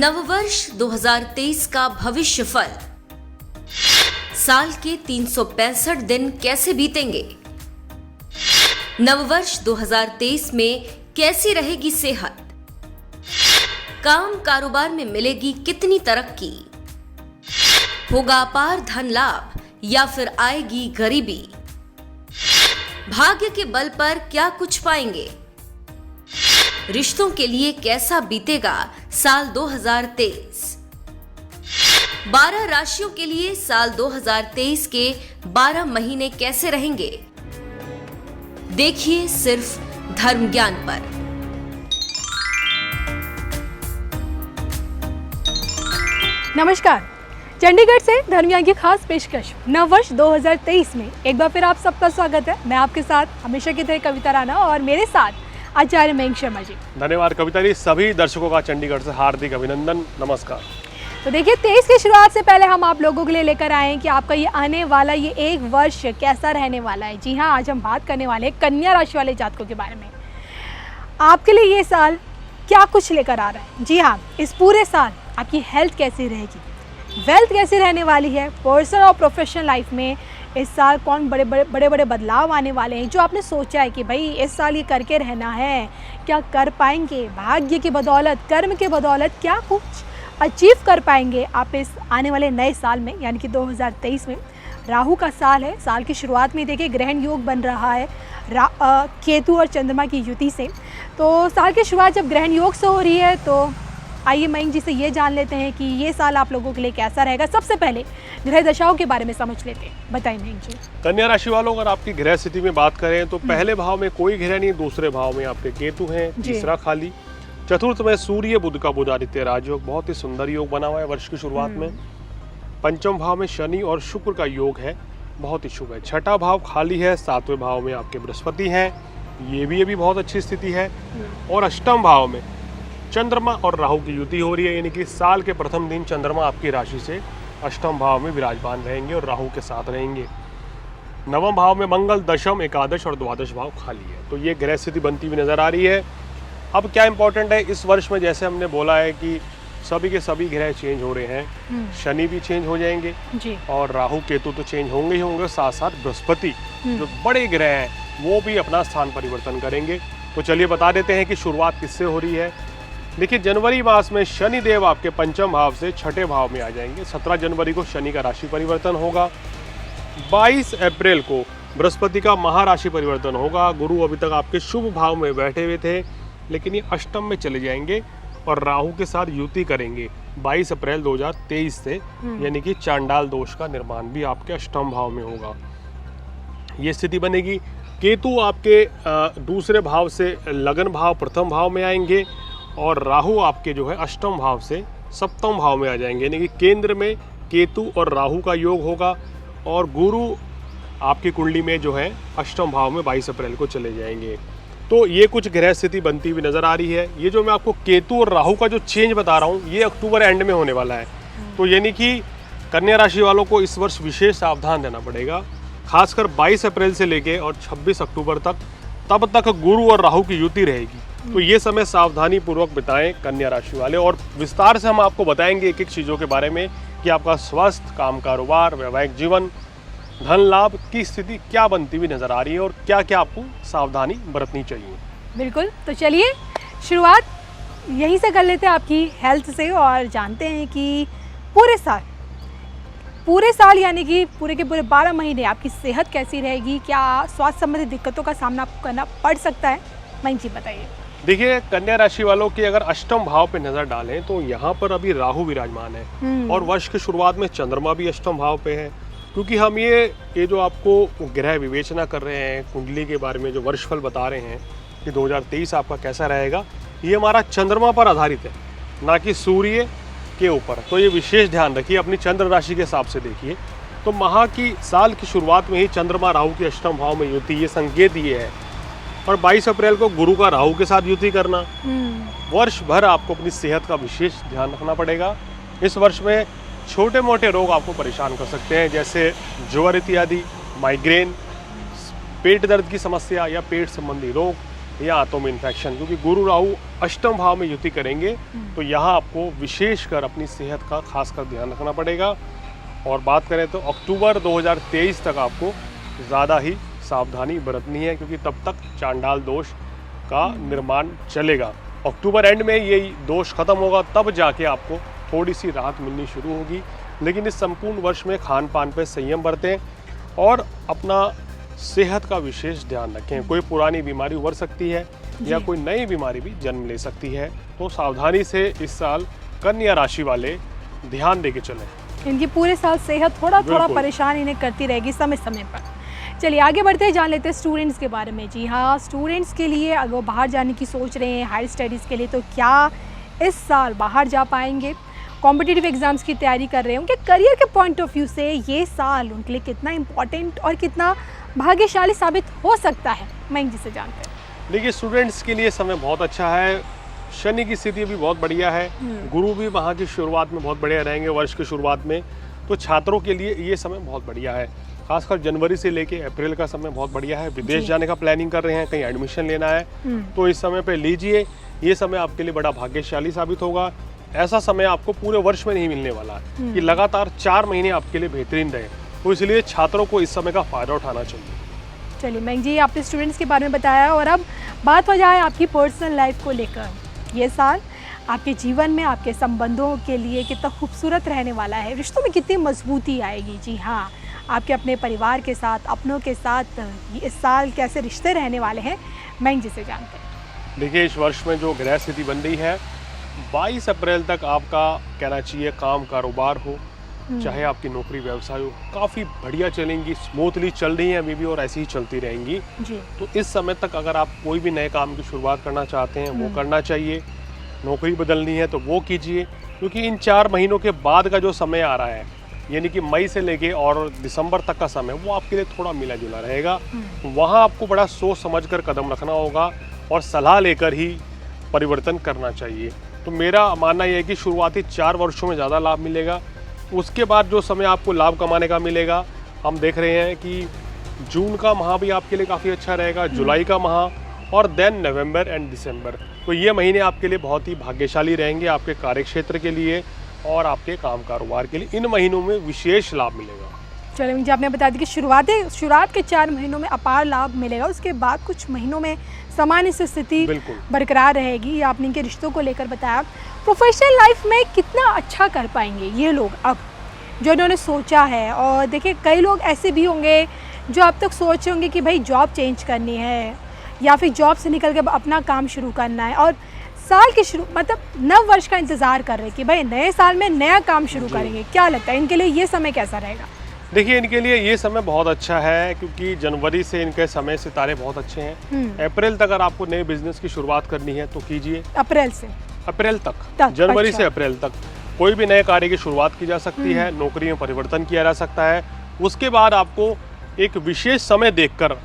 नववर्ष 2023 का भविष्य फल। साल के 365 दिन कैसे बीतेंगे? नववर्ष 2023 में कैसी रहेगी सेहत? काम कारोबार में मिलेगी कितनी तरक्की? होगा अपार धन लाभ या फिर आएगी गरीबी? भाग्य के बल पर क्या कुछ पाएंगे? रिश्तों के लिए कैसा बीतेगा साल 2023? 12 राशियों के लिए साल 2023 के 12 महीने कैसे रहेंगे? देखिए सिर्फ धर्म ज्ञान पर। नमस्कार, चंडीगढ़ से धर्म ज्ञान की खास पेशकश नववर्ष 2023 में एक बार फिर आप सबका स्वागत है। मैं आपके साथ हमेशा की तरह कविता राणा और मेरे साथ आचार्य मयंक शर्मा जी। धन्यवाद कविता जी। सभी दर्शकों का चंडीगढ़ से हार्दिक अभिनंदन, नमस्कार। तो देखिए 23 की शुरुआत से पहले हम आप लोगों के लिए लेकर आए हैं कि आपका ये आने वाला ये एक वर्ष कैसा रहने वाला है। जी हाँ, आज हम बात करने वाले हैं कन्या राशि वाले जातकों के बारे में। आपके लिए ये साल क्या कुछ लेकर आ रहा है। जी हाँ, इस पूरे साल आपकी हेल्थ कैसी रहेगी, वेल्थ कैसी रहने वाली है, पर्सनल और प्रोफेशनल लाइफ में इस साल कौन बड़े बड़े बदलाव आने वाले हैं। जो आपने सोचा है कि भाई इस साल ये करके रहना है, क्या कर पाएंगे? भाग्य की बदौलत, कर्म के बदौलत क्या कुछ अचीव कर पाएंगे आप इस आने वाले नए साल में, यानी कि 2023 में। राहु का साल है। साल की शुरुआत में देखिए ग्रहण योग बन रहा है केतु और चंद्रमा की युति से। तो साल की शुरुआत जब ग्रहण योग से हो रही है तो आइए मयंक जी से ये जान लेते हैं कि ये साल आप लोगों के लिए कैसा रहेगा। सबसे पहले ग्रह दशाओं के बारे में समझ लेते हैं, बताइए मयंक जी। कन्या राशि वालों, अगर आपकी ग्रह स्थिति में बात करें तो पहले भाव में कोई ग्रह नहीं, दूसरे भाव में आपके केतु हैं, तीसरा खाली, चतुर्थ में सूर्य बुध का बुधादित्य राजयोग, बहुत ही सुंदर योग बना हुआ है वर्ष की शुरुआत में। पंचम भाव में शनि और शुक्र का योग है, बहुत ही शुभ है। छठा भाव खाली है, सातवें भाव में आपके बृहस्पति हैं, ये भी बहुत अच्छी स्थिति है। और अष्टम भाव में चंद्रमा और राहु की युति हो रही है, यानी कि साल के प्रथम दिन चंद्रमा आपकी राशि से अष्टम भाव में विराजमान रहेंगे और राहु के साथ रहेंगे। नवम भाव में मंगल, दशम, एकादश और द्वादश भाव खाली है। तो ये ग्रह स्थिति बनती हुई नजर आ रही है। अब क्या इंपॉर्टेंट है इस वर्ष में, जैसे हमने बोला है कि सभी के सभी ग्रह चेंज हो रहे हैं। शनि भी चेंज हो जाएंगे जी। और राहु केतु तो चेंज होंगे ही होंगे, साथ साथ बृहस्पति जो बड़े ग्रह हैं वो भी अपना स्थान परिवर्तन करेंगे। तो चलिए बता देते हैं कि शुरुआत किससे हो रही है। देखिए जनवरी मास में शनि देव आपके पंचम भाव से छठे भाव में आ जाएंगे। 17 जनवरी को शनि का राशि परिवर्तन होगा। 22 अप्रैल को बृहस्पति का महाराशि परिवर्तन होगा। गुरु अभी तक आपके शुभ भाव में बैठे हुए थे, लेकिन ये अष्टम में चले जाएंगे और राहु के साथ युति करेंगे 22 अप्रैल 2023 से, यानी कि चांडाल दोष का निर्माण भी आपके अष्टम भाव में होगा। ये स्थिति बनेगी। केतु आपके दूसरे भाव से लगन भाव प्रथम भाव में आएंगे और राहु आपके जो है अष्टम भाव से सप्तम भाव में आ जाएंगे, यानी कि केंद्र में केतु और राहु का योग होगा। और गुरु आपकी कुंडली में जो है अष्टम भाव में 22 अप्रैल को चले जाएंगे। तो ये कुछ ग्रह स्थिति बनती हुई नजर आ रही है। ये जो मैं आपको केतु और राहु का जो चेंज बता रहा हूँ ये अक्टूबर एंड में होने वाला है। तो यानी कि कन्या राशि वालों को इस वर्ष विशेष सावधान रहना पड़ेगा, खासकर 22 अप्रैल से लेके और 26 अक्टूबर तक। तब तक गुरु और राहु की युति रहेगी, तो ये समय सावधानी पूर्वक बिताएं कन्या राशि वाले। और विस्तार से हम आपको बताएंगे एक एक चीज़ों के बारे में कि आपका स्वास्थ्य, काम कारोबार, वैवाहिक जीवन, धन लाभ की स्थिति क्या बनती हुई नजर आ रही है और क्या क्या आपको सावधानी बरतनी चाहिए। बिल्कुल, तो चलिए शुरुआत यहीं से कर लेते हैं आपकी हेल्थ से और जानते हैं कि पूरे साल यानी कि पूरे के पूरे 12 महीने आपकी सेहत कैसी रहेगी, क्या स्वास्थ्य संबंधी दिक्कतों का सामना आपको करना पड़ सकता है। मयंक जी बताइए। देखिए कन्या राशि वालों की अगर अष्टम भाव पे नजर डालें तो यहाँ पर अभी राहु विराजमान है और वर्ष की शुरुआत में चंद्रमा भी अष्टम भाव पे है। क्योंकि हम ये जो आपको ग्रह विवेचना कर रहे हैं, कुंडली के बारे में जो वर्षफल बता रहे हैं कि 2023 आपका कैसा रहेगा, ये हमारा चंद्रमा पर आधारित है, ना कि सूर्य के ऊपर। तो ये विशेष ध्यान रखिए, अपनी चंद्र राशि के हिसाब से देखिए। तो माह की साल की शुरुआत में ही चंद्रमा राहु की अष्टम भाव में युति, ये संकेत ये है। और 22 अप्रैल को गुरु का राहु के साथ युति करना। वर्ष भर आपको अपनी सेहत का विशेष ध्यान रखना पड़ेगा। इस वर्ष में छोटे मोटे रोग आपको परेशान कर सकते हैं, जैसे ज्वर इत्यादि, माइग्रेन, पेट दर्द की समस्या या पेट संबंधी रोग, या आंतों में इन्फेक्शन, क्योंकि गुरु राहु अष्टम भाव में युति करेंगे तो यहाँ आपको विशेषकर अपनी सेहत का खासकर ध्यान रखना पड़ेगा। और बात करें तो अक्टूबर 2023 तक आपको ज़्यादा ही सावधानी बरतनी है, क्योंकि तब तक चांडाल दोष का निर्माण चलेगा। अक्टूबर एंड में ये दोष खत्म होगा, तब जाके आपको थोड़ी सी राहत मिलनी शुरू होगी। लेकिन इस संपूर्ण वर्ष में खान पान पे संयम बरतें और अपना सेहत का विशेष ध्यान रखें। कोई पुरानी बीमारी उभर सकती है या कोई नई बीमारी भी जन्म ले सकती है, तो सावधानी से इस साल कन्या राशि वाले ध्यान दे के चलें। इनकी पूरे साल सेहत थोड़ा परेशान इन्हें करती रहेगी समय समय पर। चलिए आगे बढ़ते हैं, जान लेते हैं स्टूडेंट्स के बारे में। जी हाँ, स्टूडेंट्स के लिए अगर वो बाहर जाने की सोच रहे हैं हायर स्टडीज़ के लिए, तो क्या इस साल बाहर जा पाएंगे? कॉम्पिटिटिव एग्जाम्स की तैयारी कर रहे हैं, उनके करियर के पॉइंट ऑफ व्यू से ये साल उनके लिए कितना इम्पोर्टेंट और कितना भाग्यशाली साबित हो सकता है, मयंक जी से जानते हैं। देखिए, स्टूडेंट्स के लिए समय बहुत अच्छा है। शनि की स्थिति भी बहुत बढ़िया है, गुरु भी वहाँ की शुरुआत में बहुत बढ़िया रहेंगे वर्ष की शुरुआत में, तो छात्रों के लिए ये समय बहुत बढ़िया है। खासकर जनवरी से लेके अप्रैल का समय बहुत बढ़िया है। विदेश जाने का प्लानिंग कर रहे हैं, कहीं एडमिशन लेना है, तो इस समय पे लीजिए। ये समय आपके लिए बड़ा भाग्यशाली साबित होगा। ऐसा समय आपको पूरे वर्ष में नहीं मिलने वाला है कि लगातार 4 महीने आपके लिए बेहतरीन रहे, तो इसलिए छात्रों को इस समय का फायदा उठाना चाहिए। चलिए मयंक जी, आपने स्टूडेंट्स के बारे में बताया, और अब बात हो जाए आपकी पर्सनल लाइफ को लेकर। ये साल आपके जीवन में आपके संबंधों के लिए कितना खूबसूरत रहने वाला है, रिश्तों में कितनी मजबूती आएगी। जी हाँ, आपके अपने परिवार के साथ, अपनों के साथ इस साल कैसे रिश्ते रहने वाले हैं, मयंक जी से जानते हैं। देखिए, इस वर्ष में जो ग्रह स्थिति बन रही है, 22 अप्रैल तक आपका कहना चाहिए काम कारोबार हो, चाहे आपकी नौकरी व्यवसाय हो, काफ़ी बढ़िया चलेंगी, स्मूथली चल रही हैं अभी भी और ऐसी ही चलती रहेंगी जी। तो इस समय तक अगर आप कोई भी नए काम की शुरुआत करना चाहते हैं वो करना चाहिए। नौकरी बदलनी है तो वो कीजिए, क्योंकि इन 4 महीनों के बाद का जो समय आ रहा है, यानी कि मई से लेके और दिसंबर तक का समय, वो आपके लिए थोड़ा मिला जुला रहेगा। वहाँ आपको बड़ा सोच समझ कर कदम रखना होगा और सलाह लेकर ही परिवर्तन करना चाहिए। तो मेरा मानना यह है कि शुरुआती 4 वर्षों में ज़्यादा लाभ मिलेगा। उसके बाद जो समय आपको लाभ कमाने का मिलेगा, हम देख रहे हैं कि जून का माह भी आपके लिए काफ़ी अच्छा रहेगा, जुलाई का माह, और देन नवंबर एंड दिसंबर। तो ये महीने आपके लिए बहुत ही भाग्यशाली रहेंगे आपके कार्यक्षेत्र के लिए और आपके काम कारोबार के लिए। इन महीनों में विशेष लाभ मिलेगा। चलिए मुझे आपने बता दी कि शुरुआत के 4 महीनों में अपार लाभ मिलेगा, उसके बाद कुछ महीनों में सामान्य से स्थिति बरकरार रहेगी। ये आपने इनके रिश्तों को लेकर बताया। प्रोफेशनल लाइफ में कितना अच्छा कर पाएंगे ये लोग अब, जो इन्होंने सोचा है? और देखिए, कई लोग ऐसे भी होंगे जो अब तक सोच रहे होंगे कि भाई जॉब चेंज करनी है या फिर जॉब से निकल के अपना काम शुरू करना है, और साल के शुरू मतलब नव वर्ष का इंतज़ार कर रहे हैं कि भाई नए साल में नया काम शुरू करेंगे। क्या लगता है इनके लिए ये समय कैसा रहेगा? देखिए, इनके लिए ये समय बहुत अच्छा है, क्योंकि जनवरी से इनके समय सितारे बहुत अच्छे हैं। अप्रैल तक अगर आपको नए बिजनेस की शुरुआत करनी है तो कीजिए। अप्रैल तक जनवरी से अप्रैल तक कोई भी नए कार्य की शुरुआत की जा सकती है, नौकरी में परिवर्तन किया जा सकता है। उसके बाद आपको एक विशेष समय देखकर,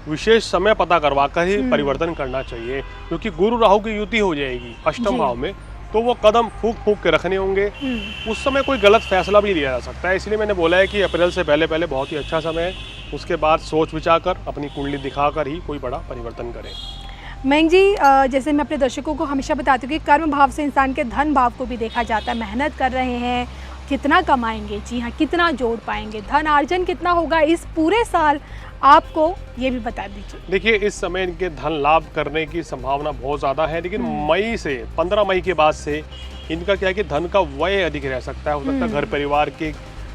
विशेष समय पता करवा कर ही परिवर्तन करना चाहिए, क्योंकि गुरु राहु की युति हो जाएगी अष्टम भाव में, तो वो कदम फूक फूक के रखने होंगे। उस समय कोई गलत फैसला भी लिया जा सकता है, इसलिए मैंने बोला है कि अप्रैल से पहले बहुत ही अच्छा समय है। उसके बाद सोच विचार कर, अपनी कुंडली दिखाकर ही कोई बड़ा परिवर्तन करें। मयंक जी, जैसे मैं अपने दर्शकों को हमेशा बताती हूँ कि कर्म भाव से इंसान के धन भाव को भी देखा जाता है। मेहनत कर रहे हैं, कितना कमाएंगे, जी हाँ, कितना जोड़ पाएंगे, धन अर्जन कितना होगा इस पूरे साल, आपको ये भी बता दीजिए। देखिए, इस समय इनके धन लाभ करने की संभावना बहुत ज़्यादा है, लेकिन मई से 15 मई के बाद से इनका क्या है कि धन का व्यय अधिक रह सकता है। हो सकता है घर परिवार के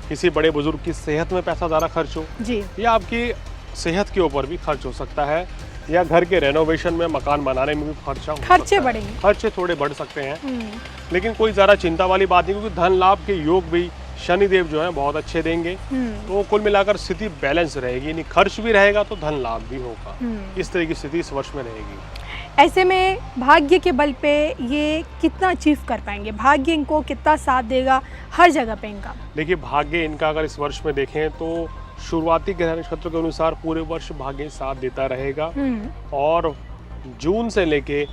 किसी बड़े बुजुर्ग की सेहत में पैसा ज़्यादा खर्च हो जी, या आपकी सेहत के ऊपर भी खर्च हो सकता है, या घर के रेनोवेशन में, मकान बनाने में भी खर्चे बढ़ेंगे, खर्चे थोड़े बढ़ सकते हैं। लेकिन कोई ज़्यादा चिंता वाली बात नहीं, क्योंकि धन लाभ के योग भी शनिदेव जो है बहुत अच्छे देंगे। तो कुल मिलाकर स्थिति बैलेंस रहेगी, यानी खर्च भी रहेगा तो धन लाभ भी होगा। इस तरह की स्थिति इस वर्ष में रहेगी। ऐसे में भाग्य के बल पे ये कितना अचीव कर पाएंगे? भाग्य इनको कितना साथ देगा हर जगह पे इनका? देखिए, भाग्य इनका अगर इस वर्ष में देखें तो शुरुआती ग्रह नक्षत्र के अनुसार पूरे वर्ष भाग्य साथ देता रहेगा, और जून से लेके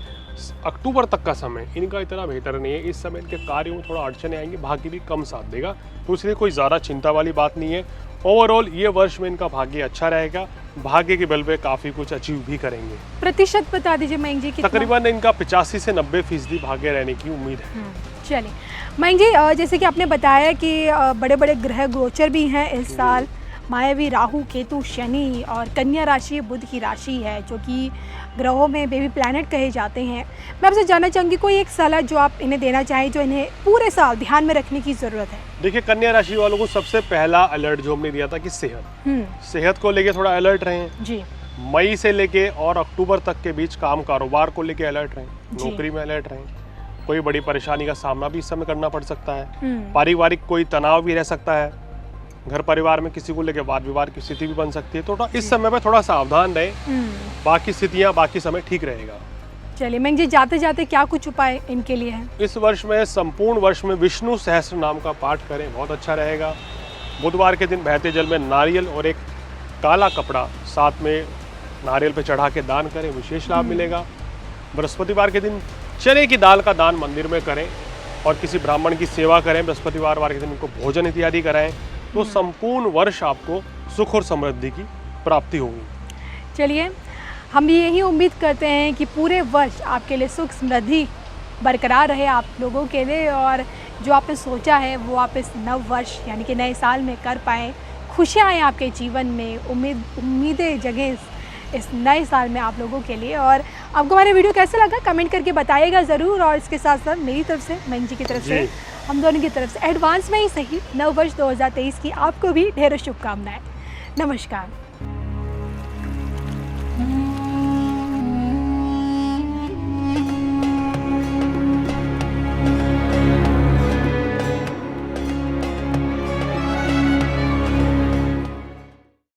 अक्टूबर तक का समय इनका इतना बेहतर नहीं है। इस समय इनके कार्यों में थोड़ा अड़चने आएंगी, भाग्य भी कम साथ देगा, तो इसलिए कोई ज़्यादा चिंता वाली बात नहीं है। ओवरऑल ये वर्ष में इनका भाग्य अच्छा रहेगा, भाग्य के बल पे काफ़ी कुछ अचीव भी करेंगे। प्रतिशत बता दीजिए मयंक जी, कितना? तकरीबन इनका 85 से 90% भाग्य रहने की उम्मीद है। चलिए मयंक जी, जैसे कि आपने बताया कि बड़े बड़े ग्रह गोचर भी हैं इस साल। मायावी राहु, केतु, शनि और कन्या राशि बुध की राशि है, जो कि ग्रहों में बेबी प्लैनेट कहे जाते हैं। मैं आपसे जानना चाहूँगी कोई एक सलाह जो आप इन्हें देना चाहें, जो इन्हें पूरे साल ध्यान में रखने की ज़रूरत है। देखिए, कन्या राशि वालों को सबसे पहला अलर्ट जो हमने दिया था कि सेहत को लेके थोड़ा अलर्ट रहें जी। मई से लेके और अक्टूबर तक के बीच काम कारोबार को लेके अलर्ट रहें, नौकरी में अलर्ट रहें। कोई बड़ी परेशानी का सामना भी इस समय करना पड़ सकता है। पारिवारिक कोई तनाव भी रह सकता है, घर परिवार में किसी को लेके वाद विवाद की स्थिति भी बन सकती है। तो इस समय में थोड़ा सावधान रहें, बाकी स्थितियाँ बाकी समय ठीक रहेगा। चलिए मयंक जी, जाते जाते क्या कुछ उपाय इनके लिए हैं? इस वर्ष में, संपूर्ण वर्ष में विष्णु सहस्त्र नाम का पाठ करें, बहुत अच्छा रहेगा। बुधवार के दिन बहते जल में नारियल और एक काला कपड़ा साथ में नारियल पे चढ़ा के दान करें, विशेष लाभ मिलेगा। बृहस्पतिवार के दिन चने की दाल का दान मंदिर में करें और किसी ब्राह्मण की सेवा करें। बृहस्पतिवार के दिन उनको भोजन इत्यादि कराएं, तो संपूर्ण वर्ष आपको सुख और समृद्धि की प्राप्ति होगी। चलिए, हम भी यही उम्मीद करते हैं कि पूरे वर्ष आपके लिए सुख समृद्धि बरकरार रहे आप लोगों के लिए, और जो आपने सोचा है वो आप इस नव वर्ष यानी कि नए साल में कर पाएँ। खुशियाँ आएँ आपके जीवन में, उम्मीदें जगें इस नए साल में आप लोगों के लिए। और आपको हमारा वीडियो कैसा लगा कमेंट करके बताइएगा ज़रूर। और इसके साथ साथ मेरी तरफ से, मयंक जी की तरफ से, हम दोनों की तरफ से एडवांस में ही सही नव वर्ष 2023 की आपको भी ढेरों शुभकामनाएं। नमस्कार।